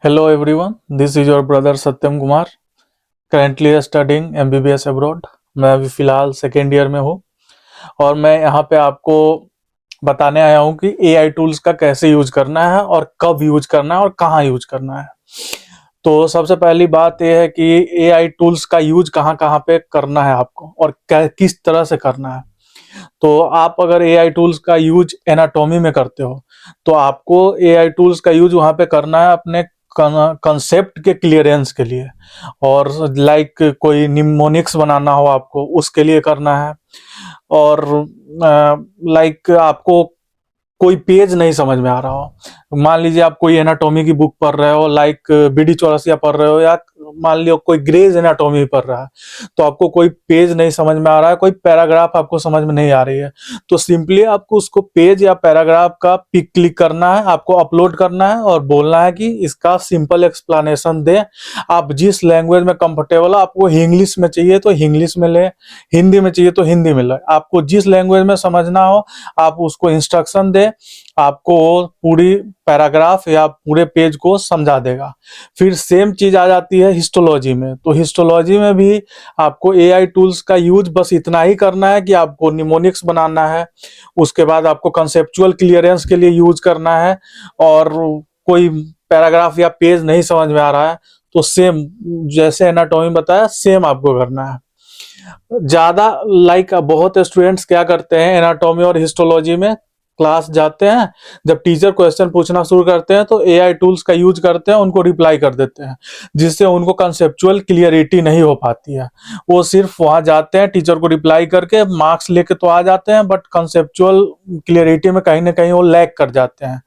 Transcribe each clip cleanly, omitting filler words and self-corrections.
Hello everyone, this is your brother Satyam Kumar currently studying MBBS abroad। मैं अभी फ़िलहाल second year में हूँ और मैं यहाँ पे आपको बताने आया हूँ कि AI टूल्स का कैसे यूज करना है और कब यूज करना है और कहाँ यूज करना है। तो सबसे पहली बात यह है कि AI टूल्स का यूज कहाँ कहाँ पे करना है आपको और किस तरह से करना है। तो आप अगर AI टूल्स का यूज एनाटॉमी में करते हो तो आपको AI टूल्स का यूज वहाँ पे करना है अपने कंसेप्ट के क्लियरेंस के लिए, और लाइक कोई निमोनिक्स बनाना हो आपको उसके लिए करना है। और लाइक आपको कोई पेज नहीं समझ में आ रहा हो, मान लीजिए आप कोई एनाटॉमी की बुक पढ़ रहे हो, लाइक BD चौरसिया पढ़ रहे हो, या मान लियो कोई ग्रेज एनाटॉमी पढ़ रहा है, तो आपको कोई पेज नहीं समझ में आ रहा है, कोई पैराग्राफ आपको समझ में नहीं आ रही है, तो सिंपली आपको उसको पेज या पैराग्राफ का पिक क्लिक करना है, आपको अपलोड करना है और बोलना है कि इसका सिंपल एक्सप्लेनेशन दे। आप जिस लैंग्वेज में कंफर्टेबल हो, आपको इंग्लिश में चाहिए तो इंग्लिश में ले, हिंदी में चाहिए तो हिंदी में ले, आपको जिस लैंग्वेज में समझना हो आप उसको इंस्ट्रक्शन दे, आपको पूरी पैराग्राफ या पूरे पेज को समझा देगा। फिर सेम चीज आ जाती है हिस्टोलॉजी में। तो हिस्टोलॉजी में भी आपको AI टूल्स का यूज बस इतना ही करना है कि आपको निमोनिक्स बनाना है, उसके बाद आपको कंसेप्चुअल क्लियरेंस के लिए यूज करना है, और कोई पैराग्राफ या पेज नहीं समझ में आ रहा है तो सेम जैसे एनाटॉमी बताया सेम आपको करना है। ज्यादा लाइक बहुत स्टूडेंट्स क्या करते हैं, एनाटॉमी और हिस्टोलॉजी में क्लास जाते हैं, जब टीचर क्वेश्चन पूछना शुरू करते हैं तो AI टूल्स का यूज करते हैं, उनको रिप्लाई कर देते हैं, जिससे उनको कंसेप्चुअल क्लियरिटी नहीं हो पाती है। वो सिर्फ वहां जाते हैं, टीचर को रिप्लाई करके मार्क्स लेके तो आ जाते हैं, बट कंसेप्चुअल क्लियरिटी में कहीं ना कहीं वो लैग कर जाते हैं।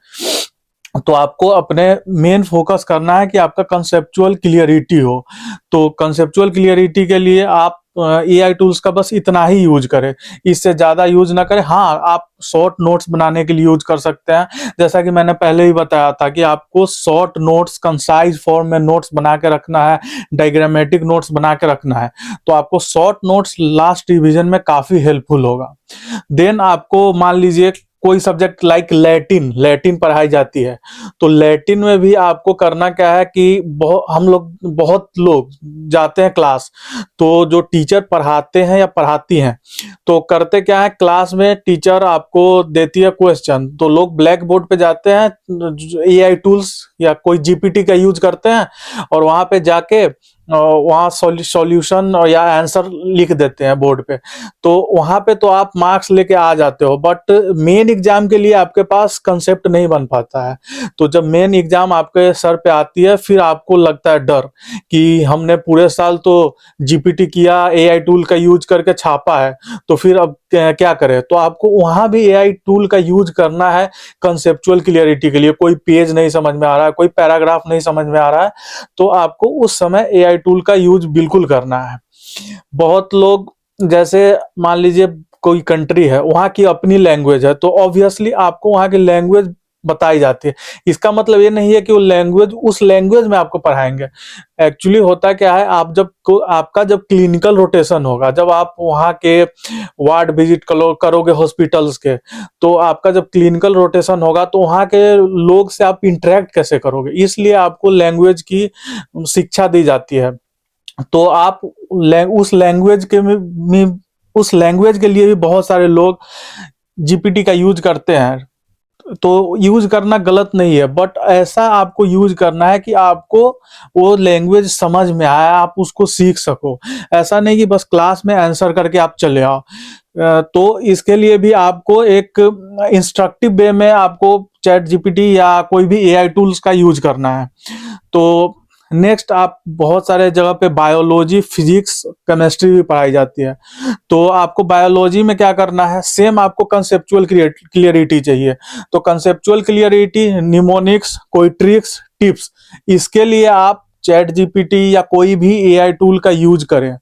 तो आपको अपने मेन फोकस करना है कि आपका कंसेप्चुअल क्लियरिटी हो। तो कंसेप्चुअल क्लियरिटी के लिए आप AI टूल्स का बस इतना ही यूज करें, इससे ज़्यादा यूज ना करें। हाँ, आप शॉर्ट नोट्स बनाने के लिए यूज कर सकते हैं, जैसा कि मैंने पहले ही बताया था कि आपको शॉर्ट नोट्स कंसाइज फॉर्म में नोट्स बना के रखना है, डायग्रामेटिक नोट्स बना के रखना है, तो आपको शॉर्ट नोट्स लास्ट रिविजन में काफ़ी हेल्पफुल होगा। देन आपको मान लीजिए कोई सब्जेक्ट लाइक लैटिन लैटिन पढ़ाई जाती है, तो लैटिन में भी आपको करना क्या है कि बहुत लोग जाते हैं क्लास, तो जो टीचर पढ़ाते हैं या पढ़ाती हैं तो करते क्या है, क्लास में टीचर आपको देती है क्वेश्चन, तो लोग ब्लैक बोर्ड पे जाते हैं, AI टूल्स या कोई GPT का यूज करते हैं और वहां पे जाके वहाँ सॉल्यूशन या आंसर लिख देते हैं बोर्ड पे। तो वहां पे तो आप मार्क्स लेके आ जाते हो, बट मेन एग्जाम के लिए आपके पास कंसेप्ट नहीं बन पाता है। तो जब मेन एग्जाम आपके सर पे आती है फिर आपको लगता है डर कि हमने पूरे साल तो GPT किया, AI टूल का यूज करके छापा है, तो फिर अब क्या करें। तो आपको वहां भी AI टूल का यूज करना है कंसेप्चुअल क्लियरिटी के लिए। कोई पेज नहीं समझ में आ रहा है, कोई पैराग्राफ नहीं समझ में आ रहा है, तो आपको उस समय AI टूल का यूज बिल्कुल करना है। बहुत लोग, जैसे मान लीजिए कोई कंट्री है, वहाँ की अपनी लैंग्वेज है, तो ऑब्वियसली आपको वहाँ की लैंग्वेज बताई जाती है। इसका मतलब ये नहीं है कि वो लैंग्वेज उस लैंग्वेज में आपको पढ़ाएंगे। एक्चुअली होता क्या है, आपका जब क्लिनिकल रोटेशन होगा, जब आप वहाँ के वार्ड विजिट करोगे हॉस्पिटल्स के, तो आपका जब क्लिनिकल रोटेशन होगा तो वहाँ के लोग से आप इंटरेक्ट कैसे करोगे, इसलिए आपको लैंग्वेज की शिक्षा दी जाती है। तो आप उस लैंग्वेज उस लैंग्वेज के लिए भी बहुत सारे लोग GPT का यूज करते हैं। तो यूज करना गलत नहीं है, बट ऐसा आपको यूज करना है कि आपको वो लैंग्वेज समझ में आए, आप उसको सीख सको। ऐसा नहीं कि बस क्लास में आंसर करके आप चले आओ। तो इसके लिए भी आपको एक इंस्ट्रक्टिव वे में आपको चैट GPT या कोई भी AI टूल्स का यूज करना है। तो नेक्स्ट, आप बहुत सारे जगह पे बायोलॉजी, फिजिक्स, केमिस्ट्री भी पढ़ाई जाती है। तो आपको बायोलॉजी में क्या करना है, सेम आपको कंसेप्चुअल क्लियरिटी चाहिए। तो कंसेप्चुअल क्लियरिटी, निमोनिक्स, कोई ट्रिक्स, टिप्स, इसके लिए आप चैट जीपीटी या कोई भी एआई टूल का यूज करें,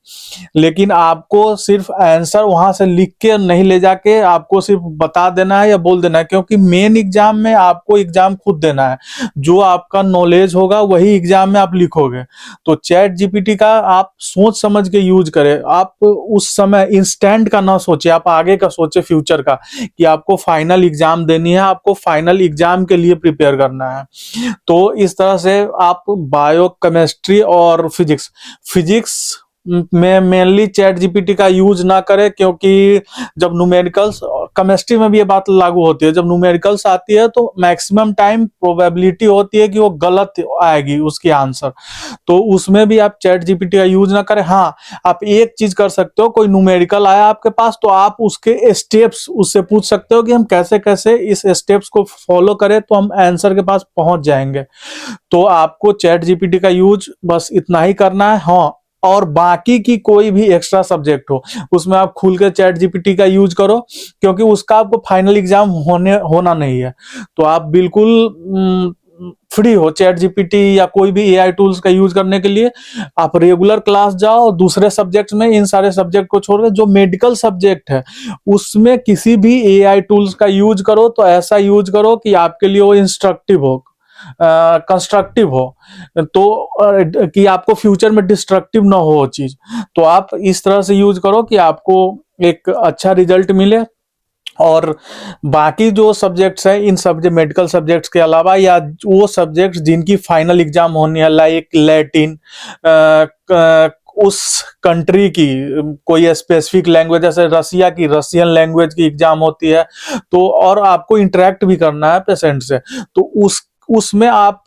लेकिन आपको सिर्फ आंसर वहां से लिख के नहीं ले जाके आपको सिर्फ बता देना है या बोल देना है, क्योंकि मेन एग्जाम में आपको एग्जाम खुद देना है। जो आपका नॉलेज होगा वही एग्जाम में आप लिखोगे। तो चैट जीपीटी का आप सोच समझ के यूज करें। आप उस समय इंस्टेंट का ना सोचे, आप आगे का सोचे, फ्यूचर का, कि आपको फाइनल एग्जाम देनी है, आपको फाइनल एग्जाम के लिए प्रिपेयर करना है। तो इस तरह से आप बायो, केमिस्ट्री और फिजिक्स में मेनली चैट जीपीटी का यूज ना करें, क्योंकि जब न्यूमेरिकल्स, केमिस्ट्री में भी ये बात लागू होती है, जब न्यूमेरिकल्स आती है तो मैक्सिमम टाइम प्रोबेबिलिटी होती है कि वो गलत आएगी उसकी आंसर। तो उसमें भी आप चैट जीपीटी का यूज ना करें। हाँ, आप एक चीज कर सकते हो, कोई न्यूमेरिकल आया आपके पास तो आप उसके स्टेप्स उससे पूछ सकते हो कि हम कैसे कैसे इस स्टेप्स को फॉलो करें तो हम आंसर के पास पहुंच जाएंगे। तो आपको चैट जीपीटी का यूज बस इतना ही करना है। हाँ, और बाकी की कोई भी एक्स्ट्रा सब्जेक्ट हो उसमें आप खुल के चैट जीपीटी का यूज करो, क्योंकि उसका आपको फाइनल एग्जाम होना नहीं है। तो आप बिल्कुल फ्री हो चैट जीपीटी या कोई भी एआई टूल्स का यूज करने के लिए। आप रेगुलर क्लास जाओ, दूसरे सब्जेक्ट में इन सारे सब्जेक्ट को छोड़ के जो मेडिकल सब्जेक्ट है उसमें किसी भी एआई टूल्स का यूज करो, तो ऐसा यूज करो कि आपके लिए वो इंस्ट्रक्टिव हो, कंस्ट्रक्टिव हो, तो कि आपको फ्यूचर में डिस्ट्रक्टिव ना हो वो चीज। तो आप इस तरह से यूज करो कि आपको एक अच्छा रिजल्ट मिले। और बाकी जो सब्जेक्ट्स हैं, इन सब्जेक्ट, मेडिकल सब्जेक्ट्स के अलावा, या वो सब्जेक्ट्स जिनकी फाइनल एग्जाम होनी है, लाइक लैटिन, उस कंट्री की कोई स्पेसिफिक लैंग्वेज, जैसे रसिया की रशियन लैंग्वेज की एग्जाम होती है, तो और आपको इंटरेक्ट भी करना है पेशेंट से, तो उसमें आप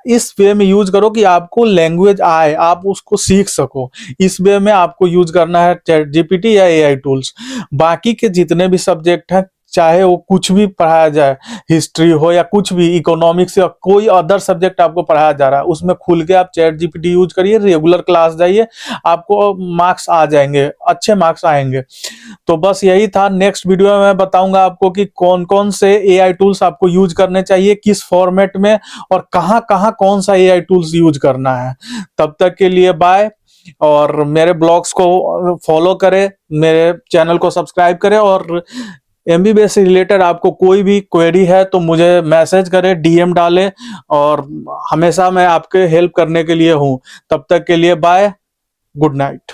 इस वे में यूज करो कि आपको लैंग्वेज आए, आप उसको सीख सको। इस वे में आपको यूज करना है चैट जीपीटी या एआई टूल्स। बाकी के जितने भी सब्जेक्ट हैं, चाहे वो कुछ भी पढ़ाया जाए, हिस्ट्री हो या कुछ भी, इकोनॉमिक्स या कोई अदर सब्जेक्ट आपको पढ़ाया जा रहा है, उसमें खुल के आप चैट जीपीटी यूज करिए, रेगुलर क्लास जाइए, आपको मार्क्स आ जाएंगे, अच्छे मार्क्स आएंगे। तो बस यही था। नेक्स्ट वीडियो में मैं बताऊंगा आपको कि कौन कौन से एआई टूल्स आपको यूज करने चाहिए, किस फॉर्मेट में, और कहाँ कहाँ कौन सा एआई टूल्स यूज करना है। तब तक के लिए बाय। और मेरे ब्लॉग्स को फॉलो करें, मेरे चैनल को सब्सक्राइब करें, और एमबीबीएस से रिलेटेड आपको कोई भी क्वेरी है तो मुझे मैसेज करें, डीएम डालें, और हमेशा मैं आपके हेल्प करने के लिए हूँ। तब तक के लिए बाय, गुड नाइट।